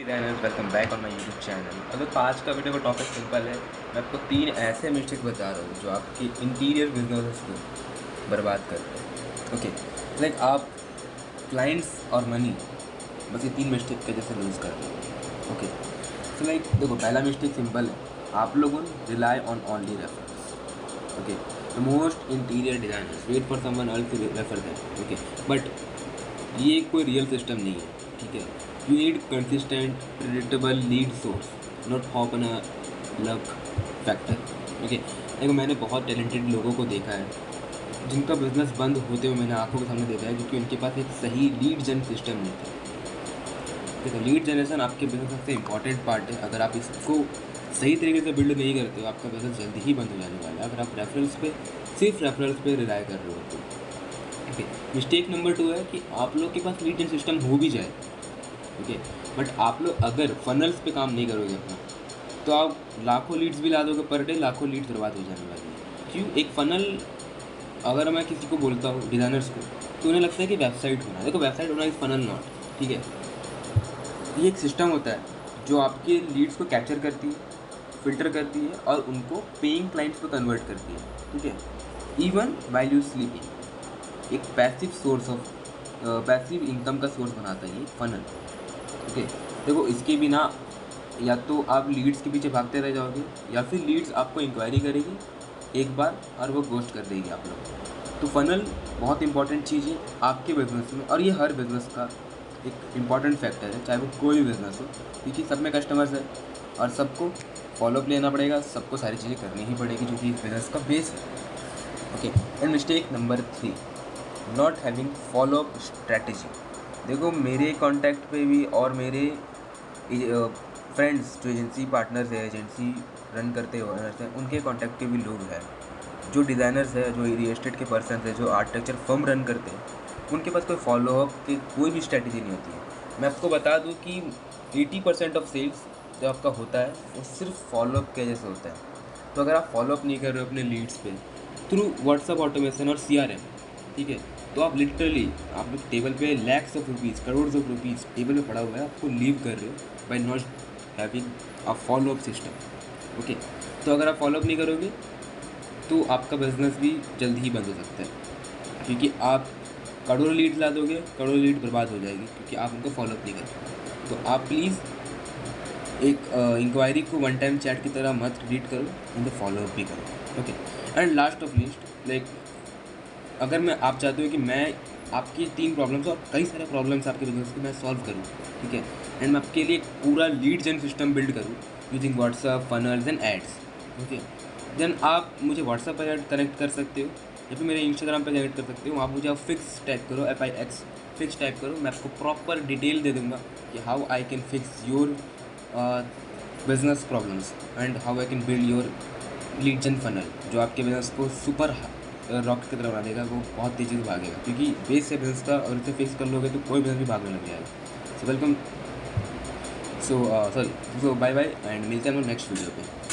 Designers welcome back on my YouTube channel. अगर आज का वीडियो का टॉपिक सिंपल है, मैं आपको 3 ऐसे मिस्टेक बता रहा हूँ जो आपकी इंटीरियर बिजनेस को बर्बाद करते हैं। ओके, लाइक आप क्लाइंट्स और मनी, बस ये 3 मिस्टेक के जैसे लूज़ कर रहे हो। ओके, तो लाइक देखो, पहला मिस्टेक सिंपल है, आप लोगों rely on only reference. Okay, the most interior designers wait for someone else to refer them. Okay, but ये कोई रियल सिस्टम नहीं है, ठीक है। You need consistent predictable lead source, not hop on a luck factor. Okay, देखो मैंने बहुत talented लोगों को देखा है जिनका बिजनेस बंद होते हुए मैंने आंखों के सामने देखा है, क्योंकि उनके पास एक सही लीड जन सिस्टम नहीं था। देखो, लीड जनरेशन आपके बिजनेस का सबसे इंपॉर्टेंट पार्ट है। अगर आप इसको सही तरीके से बिल्ड नहीं करते हो, आपका बिजनेस जल्दी ही बंद हो जाने वाला है। अगर आप रेफरेंस पे सिर्फ रेफरेंस पे रिलाई कर रहे हो तो ओके। मिस्टेक नंबर 2 है कि आप लोग के पास लीड जन सिस्टम हो भी जाए, ओके, बट आप लोग अगर फनल्स पे काम नहीं करोगे अपना, तो आप लाखों लीड्स भी ला दोगे पर डे, लाखों लीड्स बर्बाद हो जाने वाली है। क्यों? एक फ़नल, अगर मैं किसी को बोलता हूँ डिज़ाइनर्स को, तो उन्हें लगता है कि वेबसाइट होना, देखो वेबसाइट होना इज़ फनल नॉट, ठीक है। ये एक सिस्टम होता है जो आपके लीड्स को कैप्चर करती है, फिल्टर करती है और उनको पेइंग क्लाइंट्स पर कन्वर्ट करती है, ठीक है। इवन वाइल यू स्लीपिंग, एक passive source of passive income का सोर्स बनाता है ये फनल। ओके, देखो इसके बिना या तो आप लीड्स के पीछे भागते रह जाओगे, या फिर लीड्स आपको इंक्वायरी करेगी एक बार और वो गोस्ट कर देगी आप लोग। तो फनल बहुत इंपॉर्टेंट चीज़ है आपके बिजनेस में, और ये हर बिज़नेस का एक इम्पॉर्टेंट फैक्टर है, चाहे वो कोई भी बिज़नेस हो, क्योंकि सब में कस्टमर्स है और सबको फॉलोअप लेना पड़ेगा, सबको सारी चीज़ें करनी ही पड़ेगी, जो कि बिज़नेस का बेस है। Okay, and mistake number 3, not having follow up strategy. देखो मेरे कॉन्टैक्ट पे भी और मेरे फ्रेंड्स जो एजेंसी पार्टनर्स है, एजेंसी रन करते ओनर्स हैं, उनके कॉन्टैक्ट के भी लोग हैं जो डिज़ाइनर्स है, जो रियल एस्टेट के पर्सन है, जो आर्किटेक्चर फर्म रन करते हैं, उनके पास कोई फॉलोअप की कोई भी स्ट्रैटेजी नहीं होती है। मैं आपको बता दूं कि 80% ऑफ सेल्स जो आपका होता है वो सिर्फ फॉलोअप के वजह से होता है। तो अगर आप फॉलोअप नहीं कर रहे हो अपने लीड्स पे थ्रू व्हाट्सअप ऑटोमेशन और CRM, ठीक है, तो आप लिटरली आप लोग टेबल पे lakhs of rupees, crore of rupees table पे पड़ा हुआ है, आपको लीव कर रहे हो by not having a follow up system. Okay, तो अगर आप फॉलोअप नहीं करोगे तो आपका बिजनेस भी जल्दी ही बंद हो सकता है, क्योंकि आप करोड़ों लीड ला दोगे, करोड़ों लीड बर्बाद हो जाएगी, क्योंकि आप उनको फॉलोअप नहीं करोगे। तो आप प्लीज़ एक इंक्वायरी को वन टाइम चैट की तरह मत रीड करो, उनको फॉलोअप भी करो। Okay, and last of list, like अगर मैं आप चाहते हो कि मैं आपकी 3 प्रॉब्लम्स और कई सारे प्रॉब्लम्स आपके बिजनेस के मैं सॉल्व करूँ, ठीक है, एंड मैं आपके लिए एक पूरा लीड जन सिस्टम बिल्ड करूँ using WhatsApp, funnels and ads, okay, then आप मुझे व्हाट्सअप पर कनेक्ट कर सकते हो या फिर मेरे इंस्टाग्राम पर कनेक्ट कर सकते हो। आप मुझे आप फिक्स टाइप करो, FIX फिक्स टाइप करो, मैं आपको प्रॉपर डिटेल दे दूँगा कि how I can fix your business problems and how I can build your lead जन फनल, जो आपके बिजनेस को सुपर रॉकेट की तरह बना देगा। वो बहुत तेज़ी से भागेगा, क्योंकि बेस है बिजनेस का, और इसे फिक्स कर लोगे तो कोई बिजनेस भी भागने लग जाएगा। So welcome, so bye bye and मिलते हैं हम नेक्स्ट वीडियो पे।